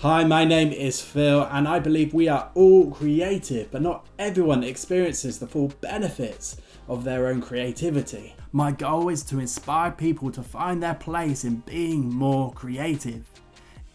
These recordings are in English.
Hi, my name is Phil, and I believe we are all creative, but not everyone experiences the full benefits of their own creativity. My goal is to inspire people to find their place in being more creative.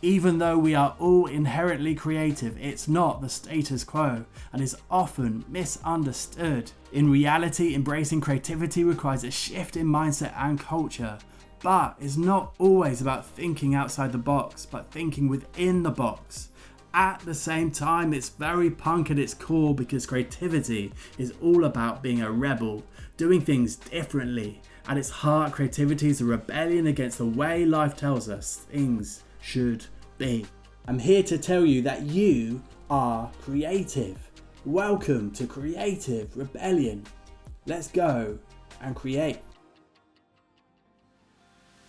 Even though we are all inherently creative, it's not the status quo and is often misunderstood. In reality, embracing creativity requires a shift in mindset and culture. But it's not always about thinking outside the box, but thinking within the box. At the same time, it's very punk at its core because creativity is all about being a rebel, doing things differently. At its heart, creativity is a rebellion against the way life tells us things should be. I'm here to tell you that you are creative. Welcome to Creative Rebellion. Let's go and create.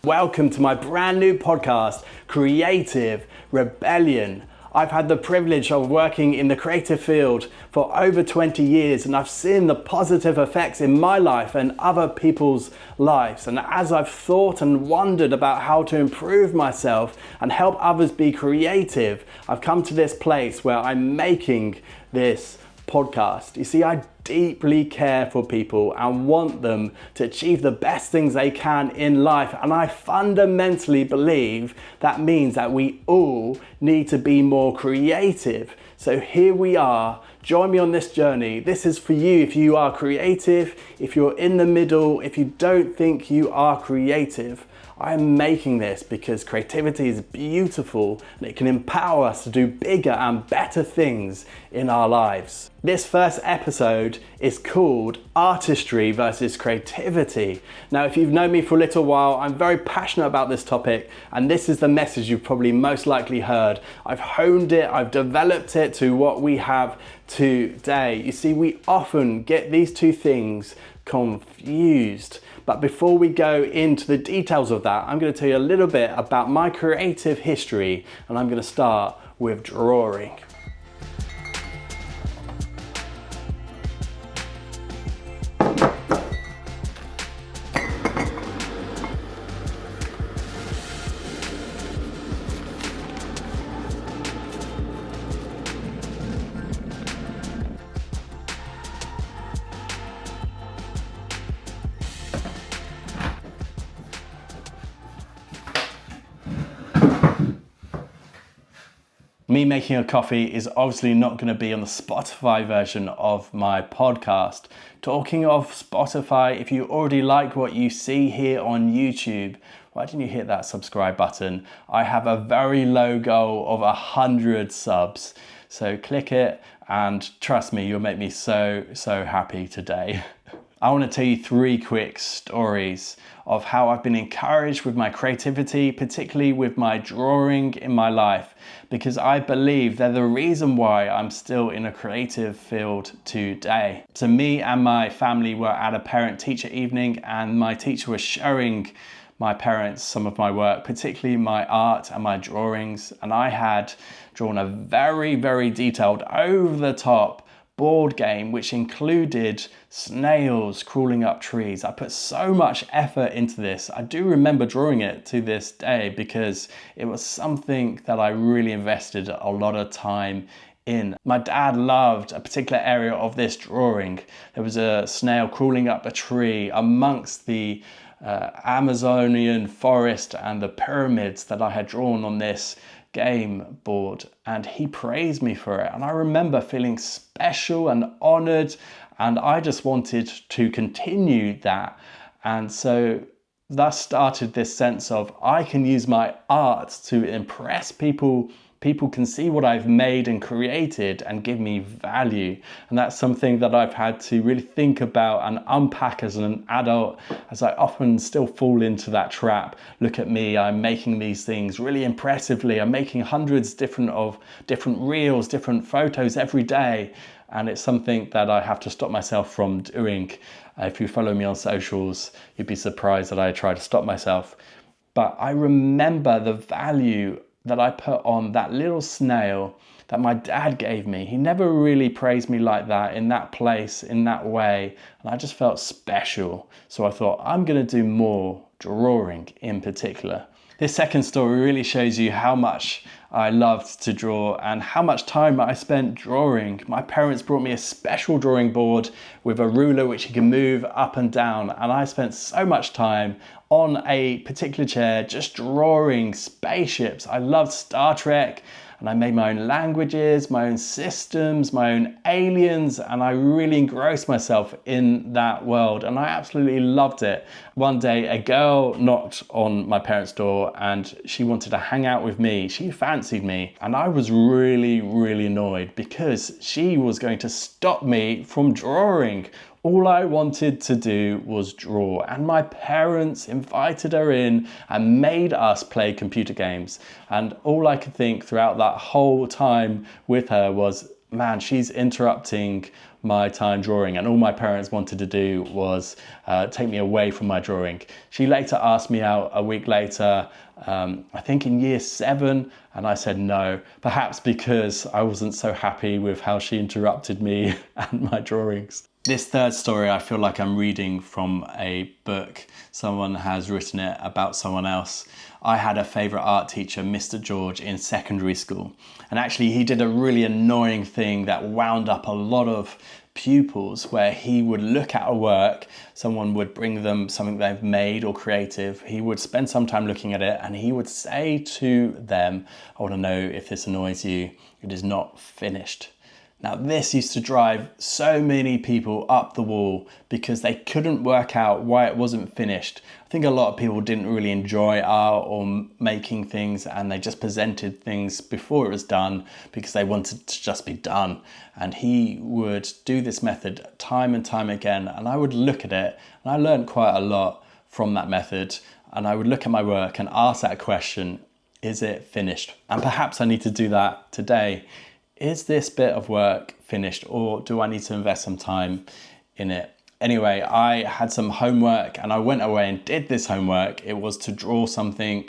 Welcome to my brand new podcast, Creative Rebellion. I've had the privilege of working in the creative field for over 20 years, and I've seen the positive effects in my life and other people's lives. And as I've thought and wondered about how to improve myself and help others be creative, I've come to this place where I'm making this podcast. You see, I deeply care for people and want them to achieve the best things they can in life, and I fundamentally believe that means that we all need to be more creative. So here we are. Join me on this journey. This is for you if you are creative, if you're in the middle, if you don't think you are creative. I'm making this because creativity is beautiful and it can empower us to do bigger and better things in our lives. This first episode is called Artistry Versus Creativity. Now, if you've known me for a little while, I'm very passionate about this topic, and this is the message you've probably most likely heard. I've honed it, I've developed it to what we have today. You see, we often get these two things confused. But before we go into the details of that, I'm going to tell you a little bit about my creative history, and I'm going to start with drawing. Me making a coffee is obviously not going to be on the Spotify version of my podcast. Talking of Spotify, if you already like what you see here on YouTube, why didn't you hit that subscribe button? I have a very low goal of 100 subs. So click it and trust me, you'll make me so happy today. I want to tell you 3 quick stories of how I've been encouraged with my creativity, particularly with my drawing in my life, because I believe they're the reason why I'm still in a creative field today. So me and my family were at a parent-teacher evening, and my teacher was showing my parents some of my work, particularly my art and my drawings, and I had drawn a very detailed, over-the-top board game which included snails crawling up trees. I put so much effort into this. I do remember drawing it to this day because it was something that I really invested a lot of time in. My dad loved a particular area of this drawing. There was a snail crawling up a tree amongst the Amazonian forest and the pyramids that I had drawn on this game board, and he praised me for it, and I remember feeling special and honored, and I just wanted to continue that. And so that started this sense of I can use my art to impress people. People can see what I've made and created and give me value. And that's something that I've had to really think about and unpack as an adult, as I often still fall into that trap. Look at me, I'm making these things really impressively. I'm making hundreds of different reels, different photos every day. And it's something that I have to stop myself from doing. If you follow me on socials, you'd be surprised that I try to stop myself. But I remember the value that I put on that little snail that my dad gave me. He never really praised me like that, in that place, in that way. And I just felt special. So I thought, I'm going to do more drawing in particular. This second story really shows you how much I loved to draw and how much time I spent drawing. My parents brought me a special drawing board with a ruler which you can move up and down, and I spent so much time on a particular chair just drawing spaceships. I loved Star Trek, and I made my own languages, my own systems, my own aliens, and I really engrossed myself in that world, and I absolutely loved it. One day, a girl knocked on my parents' door and she wanted to hang out with me. She fancied me, and I was really, really annoyed because she was going to stop me from drawing. All I wanted to do was draw, and my parents invited her in and made us play computer games. And all I could think throughout that whole time with her was, man, she's interrupting my time drawing, and all my parents wanted to do was take me away from my drawing. She later asked me out a week later, I think in year 7, and I said no, perhaps because I wasn't so happy with how she interrupted me and my drawings. This third story, I feel like I'm reading from a book. Someone has written it about someone else. I had a favourite art teacher, Mr. George, in secondary school. And actually he did a really annoying thing that wound up a lot of pupils, where he would look at a work, someone would bring them something they've made or creative, he would spend some time looking at it, and he would say to them, I want to know if this annoys you, it is not finished. Now this used to drive so many people up the wall because they couldn't work out why it wasn't finished. I think a lot of people didn't really enjoy art or making things, and they just presented things before it was done because they wanted to just be done. And he would do this method time and time again, and I would look at it, and I learned quite a lot from that method. And I would look at my work and ask that question, is it finished? And perhaps I need to do that today. Is this bit of work finished, or do I need to invest some time in it? Anyway, I had some homework and I went away and did this homework. It was to draw something,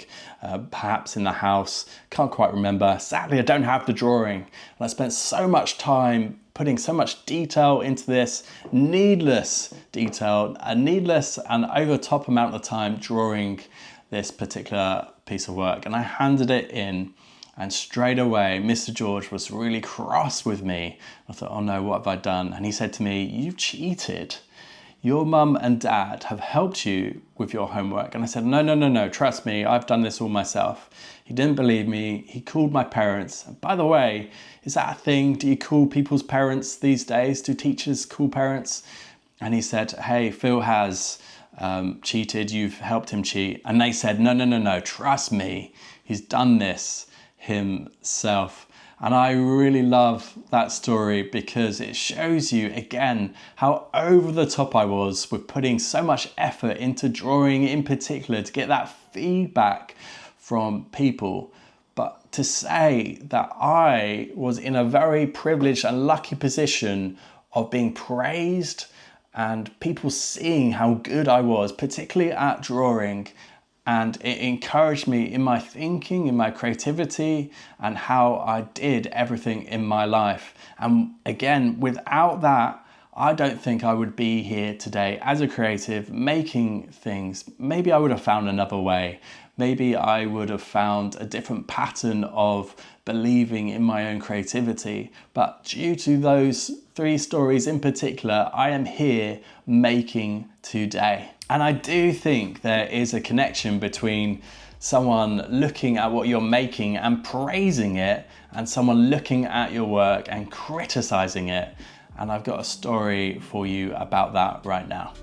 perhaps in the house. Can't quite remember. Sadly, I don't have the drawing. And I spent so much time putting so much detail into this, needless detail, a needless and over the top amount of time drawing this particular piece of work. And I handed it in. And straight away, Mr. George was really cross with me. I thought, oh no, what have I done? And he said to me, you've cheated. Your mum and dad have helped you with your homework. And I said, no, trust me, I've done this all myself. He didn't believe me. He called my parents. And by the way, is that a thing? Do you call people's parents these days? Do teachers call parents? And he said, hey, Phil has cheated. You've helped him cheat. And they said, no, trust me. He's done this himself. And I really love that story because it shows you again how over the top I was with putting so much effort into drawing in particular to get that feedback from people. But to say that I was in a very privileged and lucky position of being praised and people seeing how good I was, particularly at drawing, and it encouraged me in my thinking, in my creativity, and how I did everything in my life. And again, without that, I don't think I would be here today as a creative making things. Maybe I would have found another way. Maybe I would have found a different pattern of believing in my own creativity. But due to those 3 stories in particular, I am here making today. And I do think there is a connection between someone looking at what you're making and praising it, and someone looking at your work and criticizing it. And I've got a story for you about that right now.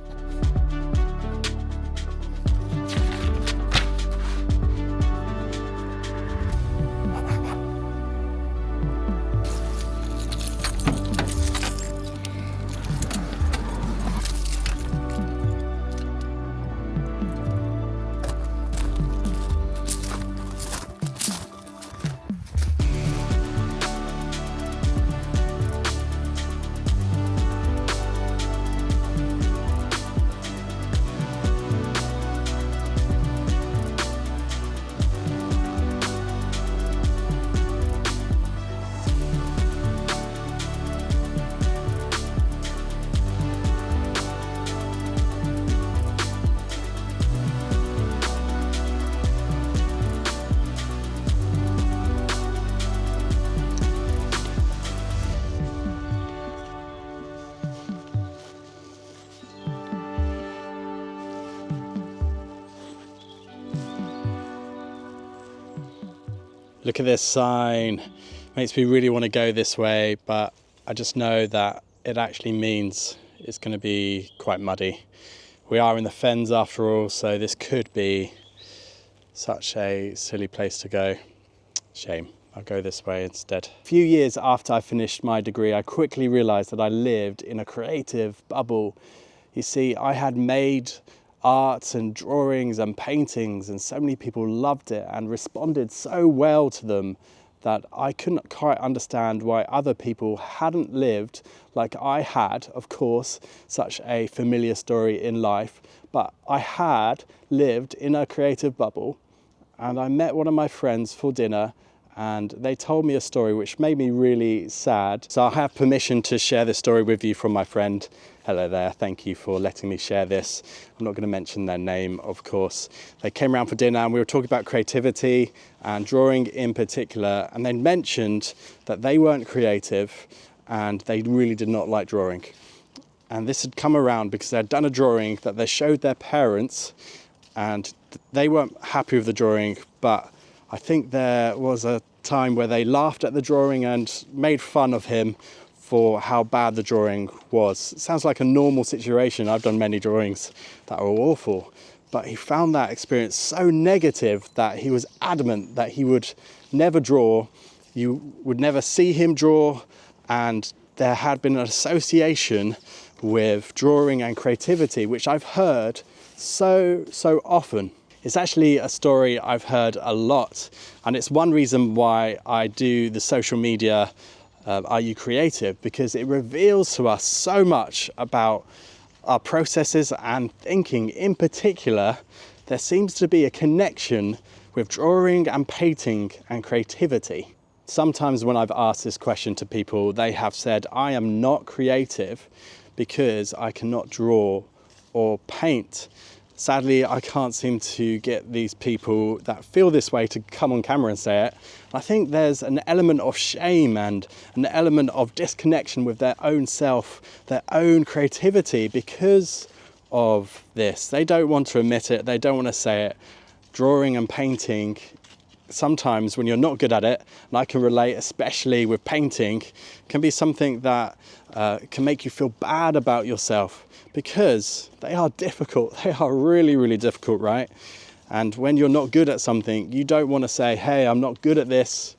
Look at this sign. Makes me really want to go this way, but I just know that it actually means it's going to be quite muddy. We are in the Fens after all, so this could be such a silly place to go. Shame. I'll go this way instead. A few years after I finished my degree, I quickly realized that I lived in a creative bubble. You see, I had made art and drawings and paintings, and so many people loved it and responded so well to them that I couldn't quite understand why other people hadn't lived like I had. Of course, such a familiar story in life, but I had lived in a creative bubble. And I met one of my friends for dinner, and they told me a story which made me really sad. So I have permission to share this story with you from my friend. Hello there, thank you for letting me share this. I'm not going to mention their name, of course. They came around for dinner and we were talking about creativity and drawing in particular, and they mentioned that they weren't creative and they really did not like drawing. And this had come around because they had done a drawing that they showed their parents, and they weren't happy with the drawing, but I think there was a time where they laughed at the drawing and made fun of him for how bad the drawing was. It sounds like a normal situation. I've done many drawings that are awful, but he found that experience so negative that he was adamant that he would never draw. You would never see him draw, and there had been an association with drawing and creativity, which I've heard so often. It's actually a story I've heard a lot, and it's one reason why I do the social media Are You Creative? Because it reveals to us so much about our processes and thinking. In particular, there seems to be a connection with drawing and painting and creativity. Sometimes when I've asked this question to people, they have said, I am not creative because I cannot draw or paint. Sadly, I can't seem to get these people that feel this way to come on camera and say it. I think there's an element of shame and an element of disconnection with their own self, their own creativity because of this. They don't want to admit it, they don't want to say it. Drawing and painting, sometimes when you're not good at it, and I can relate especially with painting, can be something that can make you feel bad about yourself, because they are difficult. They are really difficult, right? And when you're not good at something, you don't want to say, hey, I'm not good at this,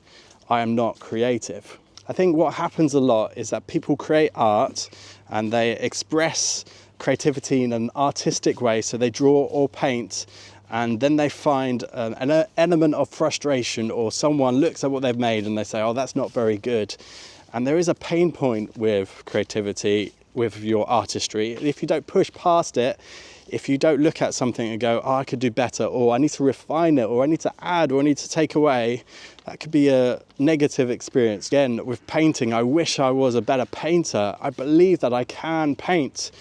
I am not creative. I think what happens a lot is that people create art and they express creativity in an artistic way, so they draw or paint, and then they find an element of frustration, or someone looks at what they've made and they say, oh, that's not very good. And there is a pain point with creativity, with your artistry. If you don't push past it, if you don't look at something and go, oh, I could do better, or I need to refine it, or I need to add, or I need to take away, that could be a negative experience. Again, with painting, I wish I was a better painter. I believe that I can paint,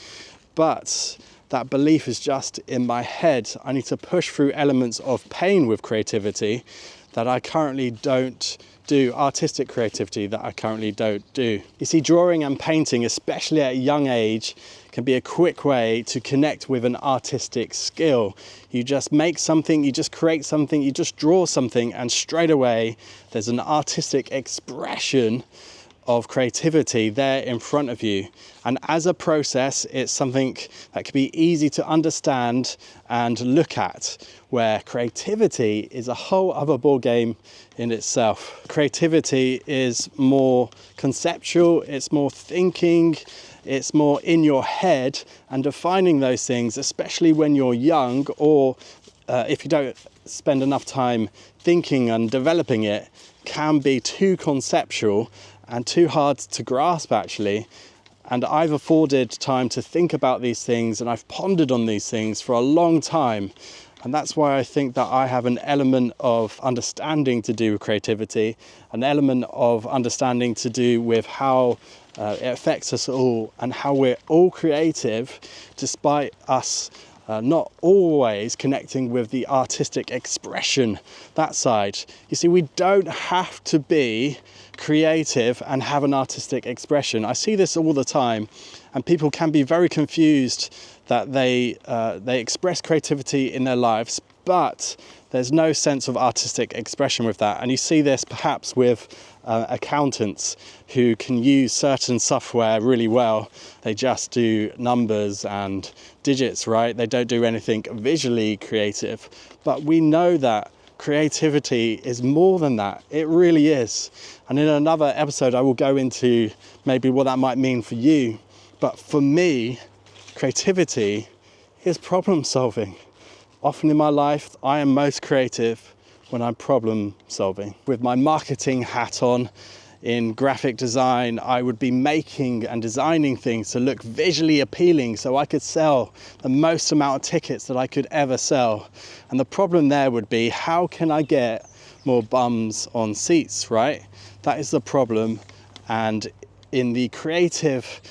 but that belief is just in my head. I need to push through elements of pain with creativity that I currently don't do, artistic creativity that I currently don't do. You see, drawing and painting, especially at a young age, can be a quick way to connect with an artistic skill. You just make something, you just create something, you just draw something, and straight away there's an artistic expression of creativity there in front of you. And as a process, it's something that can be easy to understand and look at, where creativity is a whole other ball game in itself. Creativity is more conceptual, it's more thinking, it's more in your head, and defining those things, especially when you're young, or if you don't spend enough time thinking and developing it, can be too conceptual and too hard to grasp, actually. And I've afforded time to think about these things, and I've pondered on these things for a long time. And that's why I think that I have an element of understanding to do with creativity, an element of understanding to do with how it affects us all, and how we're all creative, despite us not always connecting with the artistic expression, that side. You see, we don't have to be creative and have an artistic expression. I see this all the time, and people can be very confused that they express creativity in their lives, but there's no sense of artistic expression with that. And you see this perhaps with accountants who can use certain software really well. They just do numbers and digits, right? They don't do anything visually creative. But we know that creativity is more than that. It really is. And in another episode, I will go into maybe what that might mean for you. But for me, creativity is problem solving. Often in my life, I am most creative when I'm problem solving. With my marketing hat on in graphic design, I would be making and designing things to look visually appealing so I could sell the most amount of tickets that I could ever sell. And the problem there would be, how can I get more bums on seats, right? That is the problem. And in the creative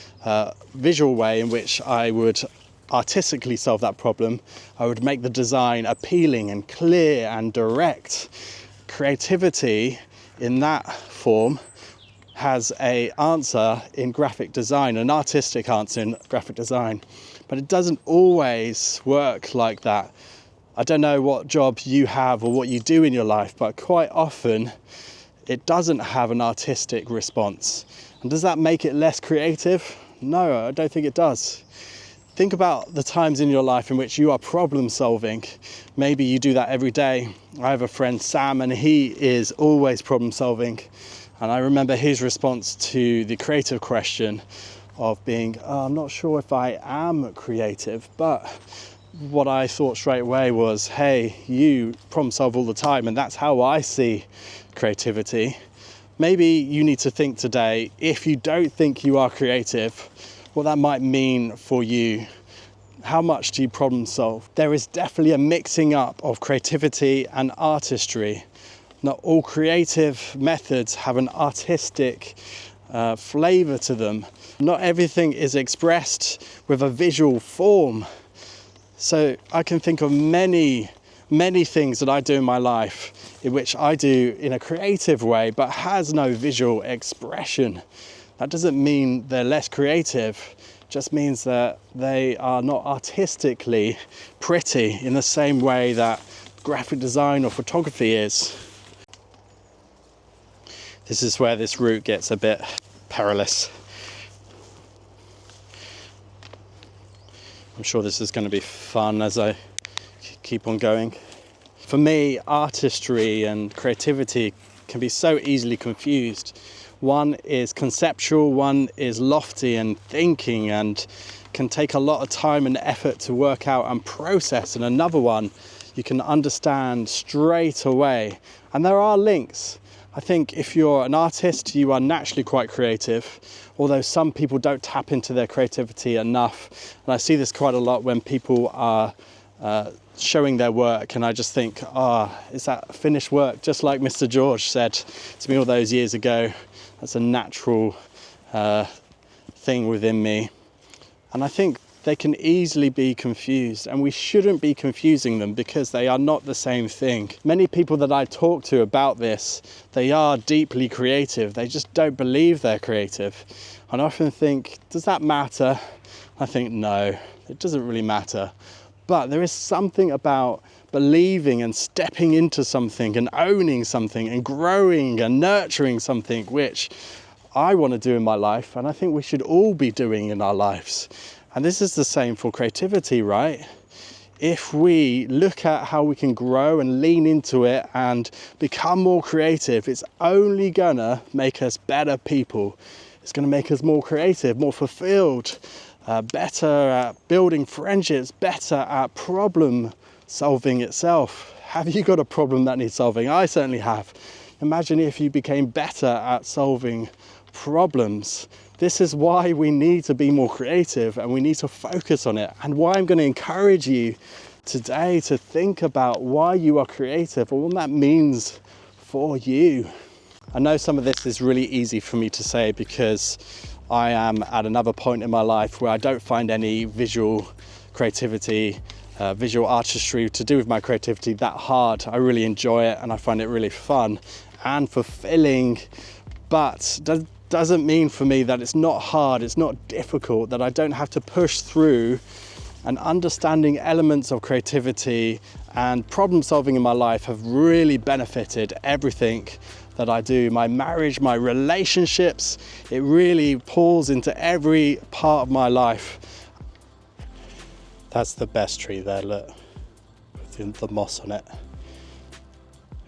visual way in which I would artistically solve that problem, I would make the design appealing and clear and direct. Creativity in that form has an answer in graphic design, an artistic answer in graphic design, but it doesn't always work like that. I don't know what job you have or what you do in your life, but quite often it doesn't have an artistic response. And does that make it less creative? No, I don't think it does. Think about the times in your life in which you are problem solving. Maybe you do that every day. I have a friend, Sam, and he is always problem solving. And I remember his response to the creative question of being, I'm not sure if I am creative, but what I thought straight away was, hey, you problem solve all the time, and that's how I see creativity. Maybe you need to think today, if you don't think you are creative, what that might mean for you. How much do you problem solve? There is definitely a mixing up of creativity and artistry. Not all creative methods have an artistic flavor to them. Not everything is expressed with a visual form. So I can think of many things that I do in my life in which I do in a creative way but has no visual expression. That doesn't mean they're less creative, it just means that they are not artistically pretty in the same way that graphic design or photography is. This is where this route gets a bit perilous. I'm sure this is going to be fun as I keep on going. For me, artistry and creativity can be so easily confused. One is conceptual, one is lofty and thinking and can take a lot of time and effort to work out and process, and another one you can understand straight away. And there are links. I think if you're an artist, you are naturally quite creative, although some people don't tap into their creativity enough. And I see this quite a lot when people are showing their work, and I just think, is that finished work? Just like Mr. George said to me all those years ago. That's a natural thing within me. And I think they can easily be confused, and we shouldn't be confusing them because they are not the same thing. Many people that I talk to about this, they are deeply creative. They just don't believe they're creative. And I often think, does that matter? I think, no, it doesn't really matter. But there is something about believing and stepping into something and owning something and growing and nurturing something, which I want to do in my life, and I think we should all be doing in our lives. And this is the same for creativity, right? If we look at how we can grow and lean into it and become more creative, it's only gonna make us better people. It's gonna make us more creative, more fulfilled, better at building friendships, better at problem solving itself. Have you got a problem that needs solving? I certainly have. Imagine if you became better at solving problems. This is why we need to be more creative, and we need to focus on it, and why I'm going to encourage you today to think about why you are creative and what that means for you. I know some of this is really easy for me to say because I am at another point in my life where I don't find any visual creativity, visual artistry to do with my creativity that hard. I really enjoy it and I find it really fun and fulfilling, but doesn't mean for me that it's not hard, it's not difficult, that I don't have to push through and understanding elements of creativity and problem solving in my life have really benefited everything that I do. My marriage, my relationships, it really pulls into every part of my life. That's the best tree there, look, with the moss on it.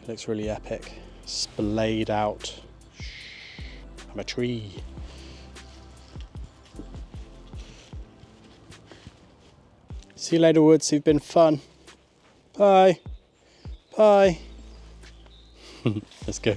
It looks really epic, splayed out. I'm a tree. See you later, Woods. You've been fun. Bye. Bye. Let's go.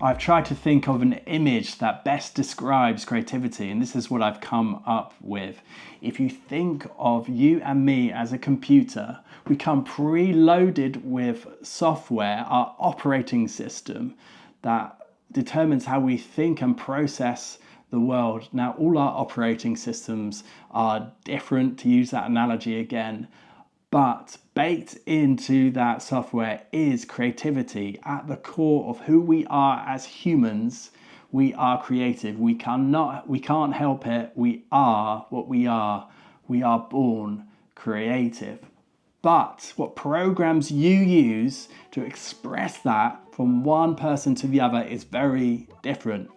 I've tried to think of an image that best describes creativity, and this is what I've come up with. If you think of you and me as a computer, we come preloaded with software, our operating system, that determines how we think and process the world. Now, all our operating systems are different, to use that analogy again, but baked into that software is creativity. At the core of who we are as humans, we are creative. We can't help it. We are what we are. We are born creative. But what programs you use to express that from one person to the other is very different.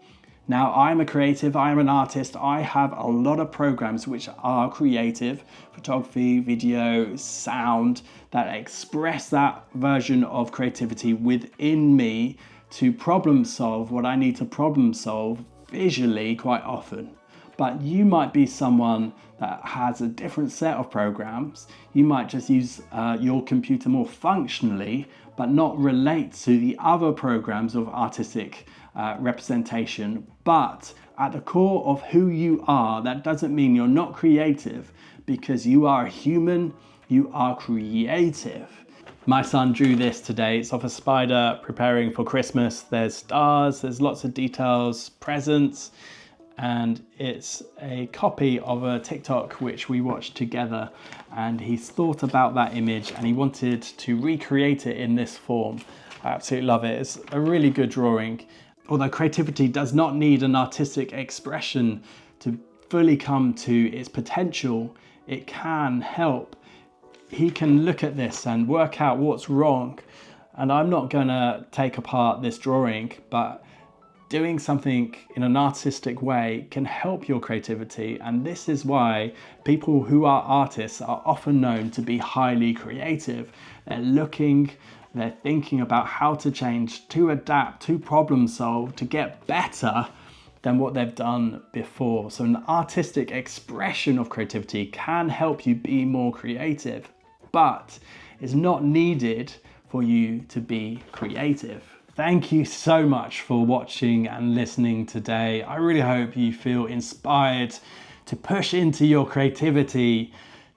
Now, I'm a creative, I'm an artist, I have a lot of programs which are creative, photography, video, sound, that express that version of creativity within me to problem solve what I need to problem solve visually quite often. But you might be someone that has a different set of programs. You might just use your computer more functionally, but not relate to the other programs of artistic representation. But at the core of who you are, that doesn't mean you're not creative, because you are a human, you are creative. My son drew this today. It's of a spider preparing for Christmas. There's stars, there's lots of details, presents, and it's a copy of a TikTok which we watched together, and he's thought about that image and he wanted to recreate it in this form. I absolutely love it. It's a really good drawing. Although creativity does not need an artistic expression to fully come to its potential, it can help. He can look at this and work out what's wrong. And I'm not gonna take apart this drawing, but doing something in an artistic way can help your creativity. And this is why people who are artists are often known to be highly creative. They're thinking about how to change, to adapt, to problem solve, to get better than what they've done before. So an artistic expression of creativity can help you be more creative, but it's not needed for you to be creative. Thank you so much for watching and listening today. I really hope you feel inspired to push into your creativity,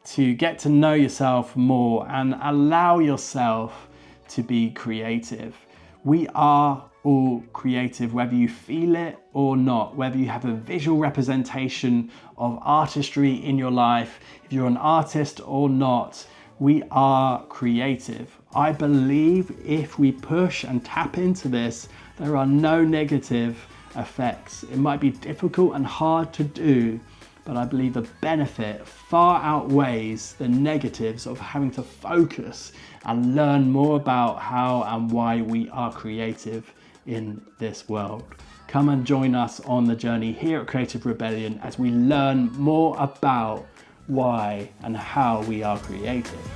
to get to know yourself more and allow yourself to be creative. We are all creative, whether you feel it or not, whether you have a visual representation of artistry in your life, if you're an artist or not, we are creative. I believe if we push and tap into this, there are no negative effects. It might be difficult and hard to do, but I believe the benefit far outweighs the negatives of having to focus and learn more about how and why we are creative in this world. Come and join us on the journey here at Creative Rebellion as we learn more about why and how we are creative.